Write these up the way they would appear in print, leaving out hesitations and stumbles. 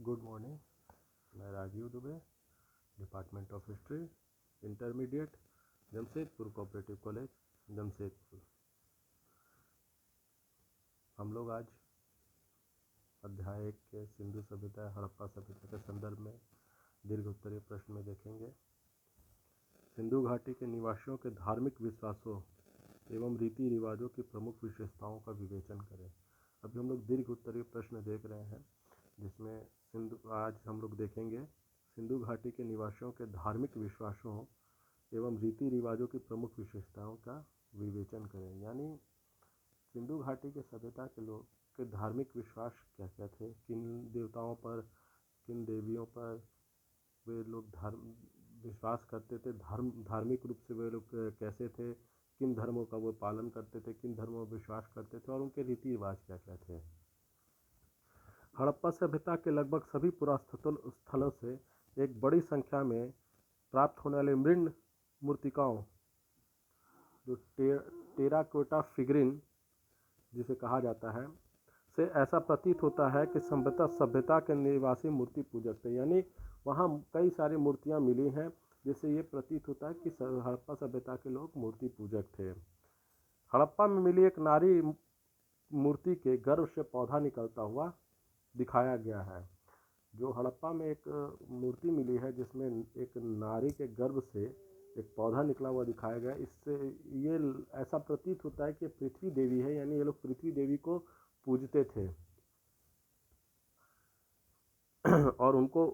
Good morning. मैं Rajeev Dubey, department of history, intermediate, Jamshedpur cooperative college, Jamshedpur. हम लोग आज अध्याय 1 के सिंधु सभ्यता हड़प्पा सभ्यता के संदर्भ में दीर्घ उत्तरीय प्रश्न में देखेंगे। सिंधु घाटी के निवासियों के धार्मिक विश्वासों एवं रीति रिवाजों की प्रमुख विशेषताओं का विवेचन करें। अभी हम लोग दीर्घ उत्तरीय प्रश्न देख रहे हैं, जिसमें आज हम लोग देखेंगे सिंधु घाटी के निवासियों के धार्मिक विश्वासों एवं रीति रिवाजों की प्रमुख विशेषताओं का विवेचन करें। यानी सिंधु घाटी के सभ्यता के लोग के धार्मिक विश्वास क्या क्या थे, किन देवताओं पर, किन देवियों पर वे लोग विश्वास करते थे, धार्मिक रूप से वे लोग कैसे थे, किन धर्मों का वो पालन करते थे, किन धर्मों में विश्वास करते थे और उनके रीति रिवाज क्या क्या थे। हड़प्पा सभ्यता के लगभग सभी पुरातत्व स्थलों से एक बड़ी संख्या में प्राप्त होने वाले मृण मूर्तिकाओं, जो टेराकोटा फिगरिन जिसे कहा जाता है, से ऐसा प्रतीत होता है कि सभ्यता के निवासी मूर्ति पूजक थे। यानी वहाँ कई सारी मूर्तियाँ मिली हैं, जिससे ये प्रतीत होता है कि हड़प्पा सभ्यता के लोग मूर्ति पूजक थे। हड़प्पा में मिली एक नारी मूर्ति के गर्भ से पौधा निकलता हुआ दिखाया गया है। जो हड़प्पा में एक मूर्ति मिली है जिसमें एक नारी के गर्भ से एक पौधा निकला हुआ दिखाया गया, इससे ये ऐसा प्रतीत होता है कि पृथ्वी देवी है। यानी ये लोग पृथ्वी देवी को पूजते थे और उनको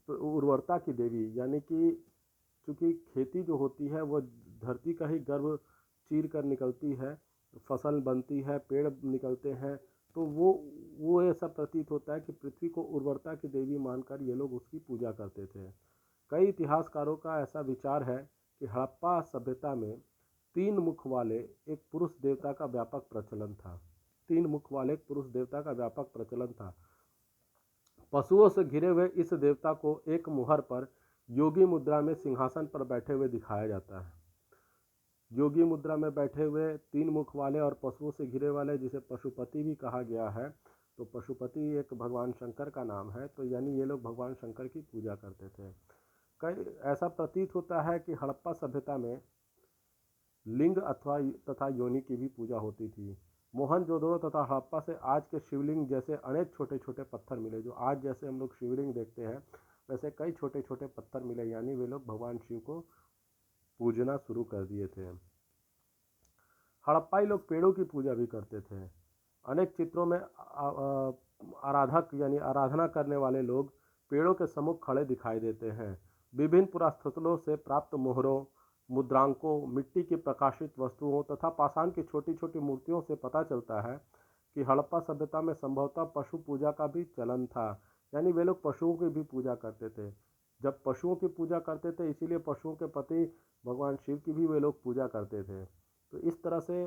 उर्वरता की देवी, यानी कि चूँकि खेती जो होती है वो धरती का ही गर्भ चीर कर निकलती है, फसल बनती है, पेड़ निकलते हैं, तो वो ऐसा प्रतीत होता है कि पृथ्वी को उर्वरता की देवी मानकर ये लोग उसकी पूजा करते थे। कई इतिहासकारों का ऐसा विचार है कि हड़प्पा सभ्यता में 3 मुख वाले एक पुरुष देवता का व्यापक प्रचलन था। 3 मुख वाले एक पुरुष देवता का व्यापक प्रचलन था। पशुओं से घिरे हुए इस देवता को एक मुहर पर योगी मुद्रा में सिंहासन पर बैठे हुए दिखाया जाता है। योगी मुद्रा में बैठे हुए 3 मुख वाले और पशुओं से घिरे वाले, जिसे पशुपति भी कहा गया है, तो पशुपति एक भगवान शंकर का नाम है। तो यानी ये लोग भगवान शंकर की पूजा करते थे। कई ऐसा प्रतीत होता है कि हड़प्पा सभ्यता में लिंग अथवा तथा योनि की भी पूजा होती थी। मोहनजोदड़ो तथा हड़प्पा से आज के शिवलिंग जैसे अनेक छोटे छोटे पत्थर मिले। जो आज जैसे हम लोग शिवलिंग देखते हैं, वैसे कई छोटे छोटे पत्थर मिले। यानी वे लोग भगवान शिव को पूजना शुरू कर दिए थे। हड़प्पाई लोग पेड़ों की पूजा भी करते थे। अनेक चित्रों में आराधक यानी आराधना करने वाले लोग पेड़ों के सम्मुख खड़े दिखाई देते हैं। विभिन्न पुरातत्वों से प्राप्त मोहरों, मुद्रांकों, मिट्टी की प्रकाशित वस्तुओं तथा पाषाण की छोटी छोटी मूर्तियों से पता चलता है कि हड़प्पा सभ्यता में संभवतः पशु पूजा का भी चलन था। यानी वे लोग पशुओं की भी पूजा करते थे। जब पशुओं की पूजा करते थे, इसीलिए पशुओं के पति भगवान शिव की भी वे लोग पूजा करते थे। तो इस तरह से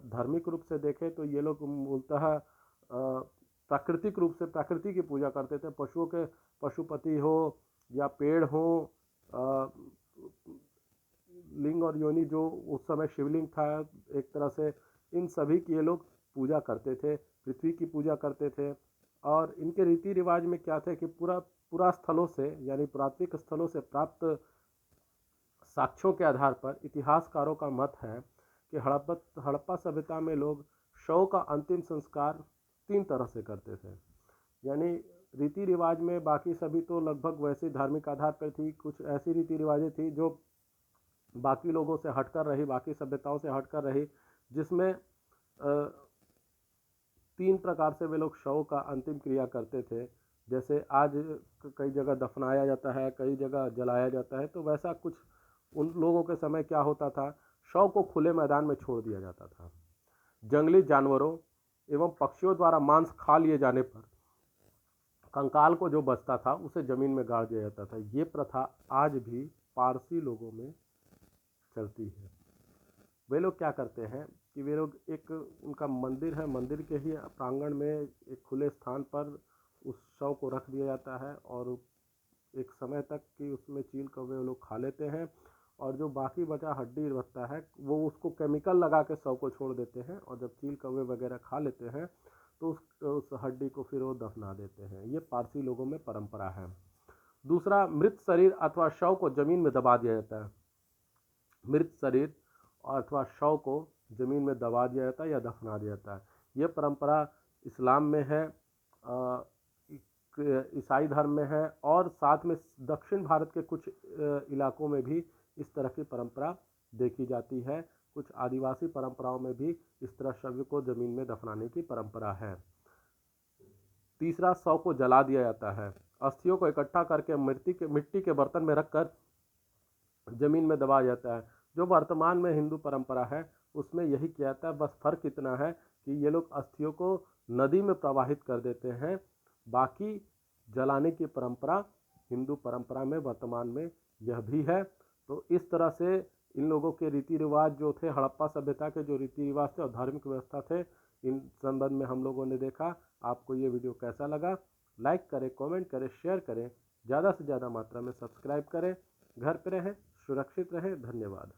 धार्मिक रूप से देखें तो ये लोग मूलतः प्राकृतिक रूप से प्रकृति की पूजा करते थे। पशुओं के पशुपति हो या पेड़ हो, लिंग और योनि जो उस समय शिवलिंग था, एक तरह से इन सभी की ये लोग पूजा करते थे, पृथ्वी की पूजा करते थे। और इनके रीति रिवाज में क्या थे कि पूरा स्थलों से यानी पुरातत्विक स्थलों से प्राप्त साक्ष्यों के आधार पर इतिहासकारों का मत है कि हड़प्पा सभ्यता में लोग शव का अंतिम संस्कार 3 तरह से करते थे। यानी रीति रिवाज में बाकी सभी तो लगभग वैसे धार्मिक आधार पर थी, कुछ ऐसी रीति रिवाजें थी जो बाकी लोगों से हटकर रही, बाकी सभ्यताओं से हटकर रही, जिसमें 3 प्रकार से वे लोग शव का अंतिम क्रिया करते थे। जैसे आज कई जगह दफनाया जाता है, कई जगह जलाया जाता है, तो वैसा कुछ उन लोगों के समय क्या होता था, शव को खुले मैदान में छोड़ दिया जाता था। जंगली जानवरों एवं पक्षियों द्वारा मांस खा लिए जाने पर कंकाल को जो बचता था उसे जमीन में गाड़ दिया जाता था। ये प्रथा आज भी पारसी लोगों में चलती है। वे लोग क्या करते हैं कि वे लोग एक उनका मंदिर है, मंदिर के ही प्रांगण में एक खुले स्थान पर उस शव को रख दिया जाता है और एक समय तक कि उसमें चील कौवे लोग खा लेते हैं, और जो बाकी बचा हड्डी रहता है वो उसको केमिकल लगा के शव को छोड़ देते हैं। और जब चील कौवे वगैरह खा लेते हैं तो उस हड्डी को फिर वो दफना देते हैं। ये पारसी लोगों में परंपरा है। दूसरा, मृत शरीर अथवा शव को जमीन में दबा दिया जाता है। मृत शरीर अथवा शव को जमीन में दबा दिया जाता है या दफना दिया जाता है। ये परंपरा इस्लाम में है, ईसाई धर्म में है, और साथ में दक्षिण भारत के कुछ इलाकों में भी इस तरह की परंपरा देखी जाती है। कुछ आदिवासी परंपराओं में भी इस तरह शव को जमीन में दफनाने की परंपरा है। तीसरा, शव को जला दिया जाता है। अस्थियों को इकट्ठा करके मिट्टी के बर्तन में रखकर जमीन में दबाया जाता है। जो वर्तमान में हिंदू परंपरा है उसमें यही किया जाता है, बस फर्क इतना है कि ये लोग अस्थियों को नदी में प्रवाहित कर देते हैं। बाकी जलाने की परंपरा हिंदू परंपरा में वर्तमान में यह भी है। तो इस तरह से इन लोगों के रीति रिवाज जो थे, हड़प्पा सभ्यता के जो रीति रिवाज थे और धार्मिक व्यवस्था थे, इन संबंध में हम लोगों ने देखा। आपको ये वीडियो कैसा लगा? लाइक करें, कमेंट करें, शेयर करें, ज़्यादा से ज़्यादा मात्रा में सब्सक्राइब करें। घर पे रहें, सुरक्षित रहें। धन्यवाद।